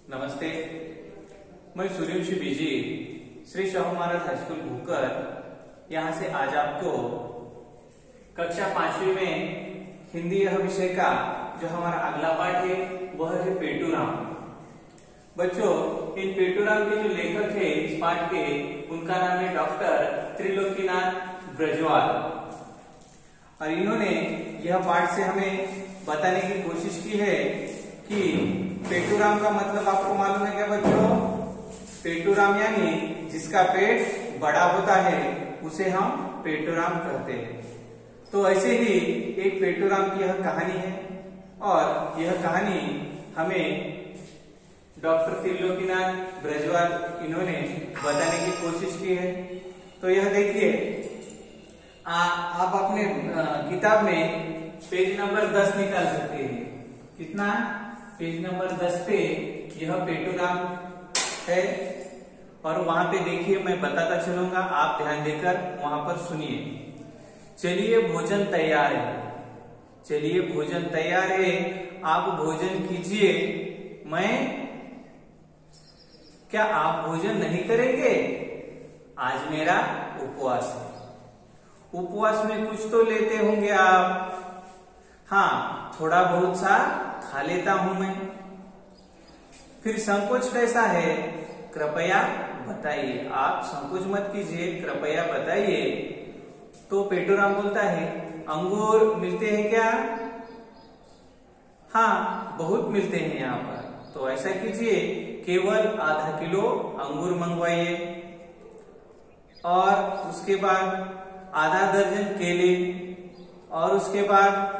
नमस्ते, मैं सूर्यवंशी बीजी Shri Shahu Maharaj high school भूकर यहाँ से आज आपको कक्षा 5वीं में हिंदी यह विषय का जो हमारा अगला पाठ है वह है पेटूराम। बच्चों, इन पेटूराम के जो लेखक है इस पाठ के, उनका नाम है डॉक्टर त्रिलोकीनाथ ब्रजवाल और इन्होंने यह पाठ से हमें बताने की कोशिश की है कि पेटूराम का मतलब आपको मालूम है क्या बच्चों? पेटूराम यानी जिसका पेट बड़ा होता है उसे हम पेटूराम कहते हैं। तो ऐसे ही एक पेटूराम की यह कहानी है और यह कहानी हमें डॉक्टर त्रिलोकीनाथ ब्रजवाल इन्होंने बताने की कोशिश की है। तो यह देखिए, आप अपने किताब में पेज नंबर 10 निकाल सकते हैं। कितना? पेज नंबर 10 पे यह पेटूराम है और वहां पे देखिए, मैं बताता चलूंगा, आप ध्यान देकर वहां पर सुनिए। चलिए भोजन तैयार है, चलिए भोजन तैयार है, आप भोजन कीजिए। मैं क्या आप भोजन नहीं करेंगे? आज मेरा उपवास है। उपवास में कुछ तो लेते होंगे आप। हाँ, थोड़ा बहुत सा खा लेता हूं मैं। फिर संकोच कैसा है? कृपया बताइए। आप संकोच मत कीजिए, कृपया बताइए। तो पेटूराम बोलता है, अंगूर मिलते हैं क्या? हाँ, बहुत मिलते हैं यहाँ पर। तो ऐसा कीजिए, केवल आधा किलो अंगूर मंगवाइए और उसके बाद आधा दर्जन केले और उसके बाद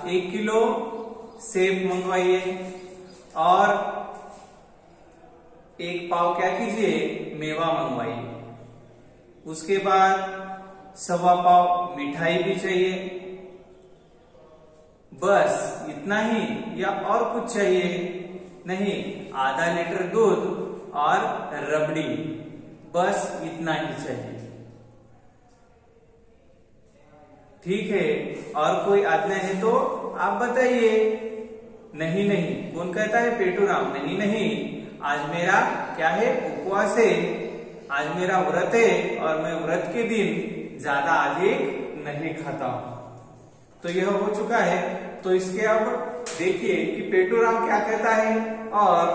1 किलो सेब मंगवाइए और 1 पाव क्या कीजिए, मेवा मंगवाइए। उसके बाद 1.25 पाव मिठाई भी चाहिए। बस इतना ही या और कुछ चाहिए? नहीं, आधा लीटर दूध और रबड़ी, बस इतना ही चाहिए। ठीक है, और कोई आज्ञा है तो आप बताइए। नहीं नहीं, कौन कहता है? पेटूराम। नहीं नहीं, आज मेरा क्या है? उपवास है, आज मेरा व्रत है और मैं व्रत के दिन ज्यादा अधिक नहीं खाता हूं। तो यह हो चुका है। तो इसके अब देखिए कि पेटूराम क्या कहता है और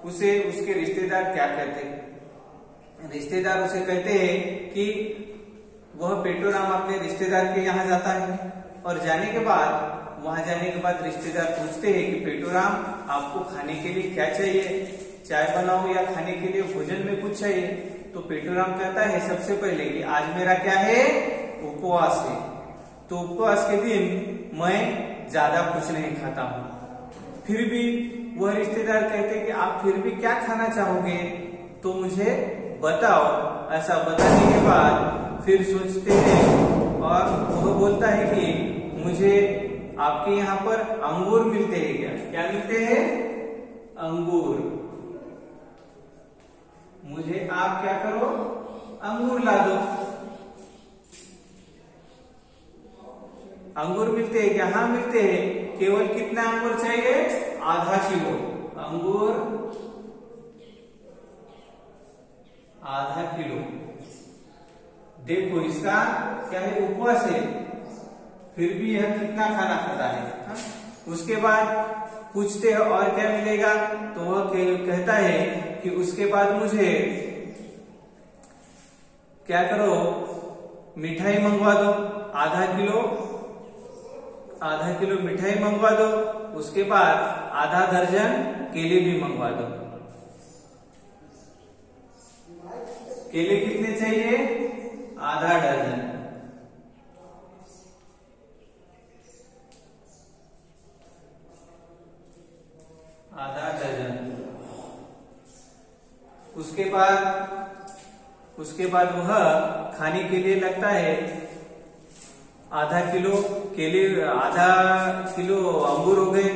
उसे उसके रिश्तेदार क्या कहते हैं। रिश्तेदार उसे कहते हैं कि वह पेटूराम अपने रिश्तेदार के यहाँ जाता है और वहां जाने के बाद रिश्तेदार पूछते हैं कि पेटूराम, आपको खाने के लिए क्या चाहिए? चाय बनाओ या खाने के लिए भोजन में कुछ चाहिए? तो पेटूराम कहता है सबसे पहले कि आज मेरा क्या है? उपवास है। तो उपवास के दिन मैं ज्यादा कुछ नहीं खाता हूं। फिर भी वह रिश्तेदार कहते हैं कि आप फिर भी क्या खाना चाहोगे? तो मुझे बताओ। ऐसा बताने के बाद फिर सोचते हैं और वह बोलता है कि मुझे आपके यहाँ पर अंगूर मिलते हैं क्या? क्या मिलते हैं? अंगूर। मुझे आप क्या करो? अंगूर ला दो। अंगूर मिलते हैं क्या? हाँ मिलते हैं। केवल कितना अंगूर चाहिए? आधा किलो अंगूर, आधा किलो। देखो, इसका क्या है? उपवास है, फिर भी यह कितना खाना खाता है। हा? उसके बाद पूछते हैं और क्या मिलेगा? तो वह कहता है कि उसके बाद मुझे क्या करो? मिठाई मंगवा दो। आधा किलो मिठाई मंगवा दो। उसके बाद आधा दर्जन केले भी मंगवा दो। केले कितने चाहिए? आधा दर्जन। आधा दर्जन। उसके बाद वह खाने के लिए लगता है आधा किलो केले, आधा किलो अंगूर हो गए।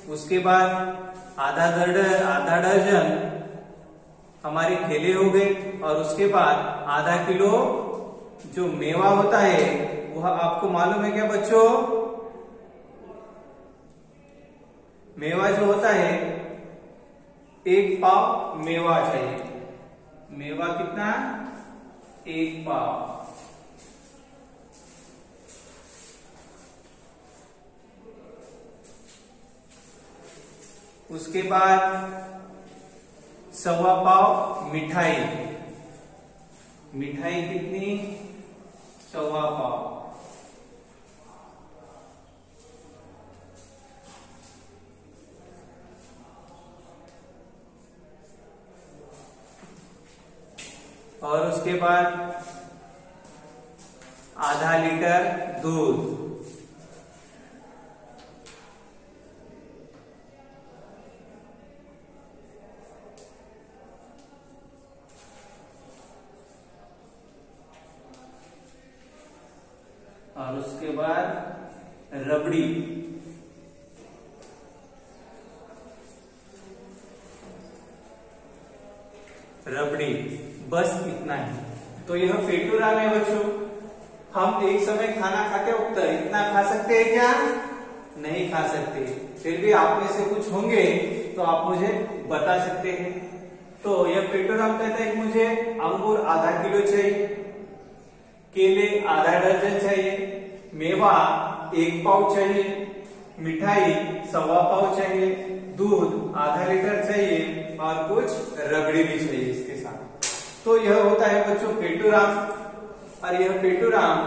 उसके बाद आधा दर्जन हमारे केले हो गए और उसके बाद आधा किलो जो मेवा होता है वह आपको मालूम है क्या बच्चों? मेवा जो होता है 1 पाव मेवा चाहिए। मेवा कितना? 1 पाव। उसके बाद 1.25 पाव मिठाई। मिठाई कितनी? 1.25 पाव। और उसके बाद आधा लीटर दूध। और उसके बाद रबड़ी। रबड़ी, बस इतना ही। तो यह पेटूराम है बच्चों। हम एक समय खाना खाते वक्त इतना खा सकते हैं क्या? नहीं खा सकते। फिर भी आप में से कुछ होंगे तो आप मुझे बता सकते हैं। तो यह पेटूराम कहता है कि मुझे अंगूर आधा किलो चाहिए, केले आधा दर्जन चाहिए, मेवा 1 पाव चाहिए, मिठाई 1.25 पाव चाहिए, दूध आधा लीटर चाहिए और कुछ रबड़ी भी चाहिए इसके साथ। तो यह होता है बच्चों पेटूराम। और यह पेटूराम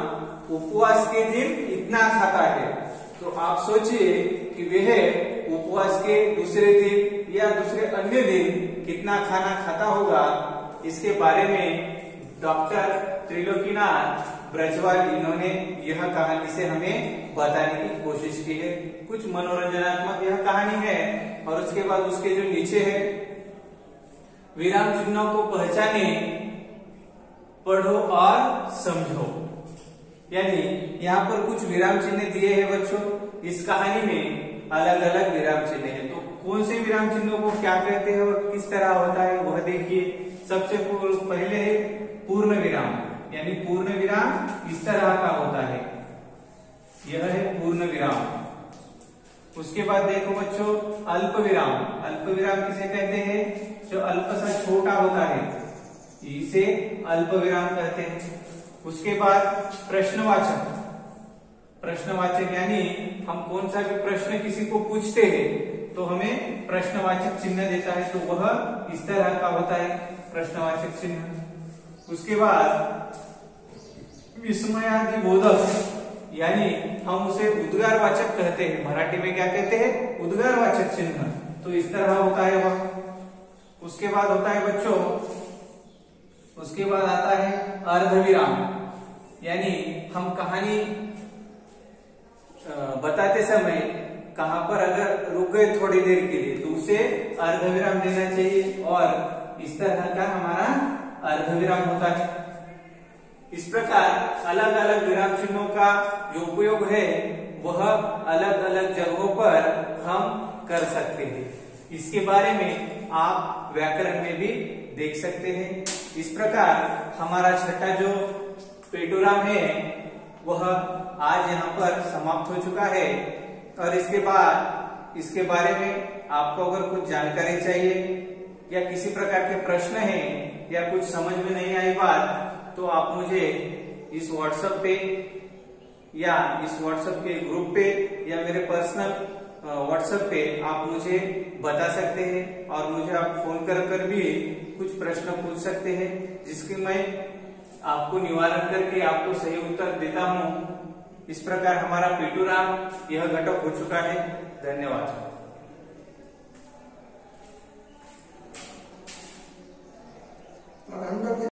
उपवास के दिन इतना खाता है। तो आप सोचिए कि वह उपवास के दूसरे दिन या दूसरे अन्य दिन कितना खाना खाता होगा। इसके बारे में डॉक्टर त्रिलोकीनाथ ब्रजवाल इन्होंने यह कहानी से हमें बताने की कोशिश की है। कुछ मनोरंजनात्मक यह कहानी है। और उसके बाद उसके जो नीचे है, विराम चिन्हों को पहचाने, पढ़ो और समझो। यानी यहाँ पर कुछ विराम चिन्ह दिए हैं बच्चों। इस कहानी में अलग अलग विराम चिन्ह हैं। तो कौन से विराम चिन्हों को क्या कहते हैं और किस तरह होता है वह देखिए। सबसे पहले है पूर्ण विराम। यानी पूर्ण विराम इस तरह का होता है। यह है पूर्ण विराम। उसके बाद देखो बच्चों अल्प विराम। अल्प विराम किसे कहते हैं? जो अल्प सा छोटा होता है, इसे अल्प विराम कहते हैं। उसके बाद प्रश्नवाचक। प्रश्नवाचक यानी हम कौन सा भी प्रश्न किसी को पूछते हैं तो हमें प्रश्नवाचक चिन्ह देता है, तो वह इस तरह का होता है प्रश्नवाचक चिन्ह। उसके बाद विस्मयादिबोधक, यानी हम उसे उद्गारवाचक कहते हैं। मराठी में क्या कहते हैं? उद्गारवाचक चिन्ह। तो इस तरह होता है वह। उसके बाद होता है बच्चों, उसके बाद आता है अर्धविराम। यानी हम कहानी बताते समय कहां पर अगर रुक गए थोड़ी देर के लिए तो उसे अर्धविराम देना चाहिए। और इस तरह का हमारा अर्धविराम होता है। इस प्रकार अलग अलग विराम चिन्हों का जो उपयोग है वह अलग अलग जगहों पर हम कर सकते हैं। इसके बारे में आप व्याकरण में भी देख सकते हैं। इस प्रकार हमारा छठा जो पेटूराम है वह आज यहाँ पर समाप्त हो चुका है। और इसके बाद इसके बारे में आपको अगर कुछ जानकारी चाहिए या किसी प्रकार के प्रश्न हैं या कुछ समझ में नहीं आई बात, तो आप मुझे इस व्हाट्सएप पे या इस व्हाट्सएप के ग्रुप पे या मेरे पर्सनल व्हाट्सएप पे आप मुझे बता सकते हैं। और मुझे आप फोन कर भी कुछ प्रश्न पूछ सकते हैं, जिसके मैं आपको निवारण करके आपको सही उत्तर देता हूँ। इस प्रकार हमारा पेटूराम यह घटक हो चुका है। धन्यवाद।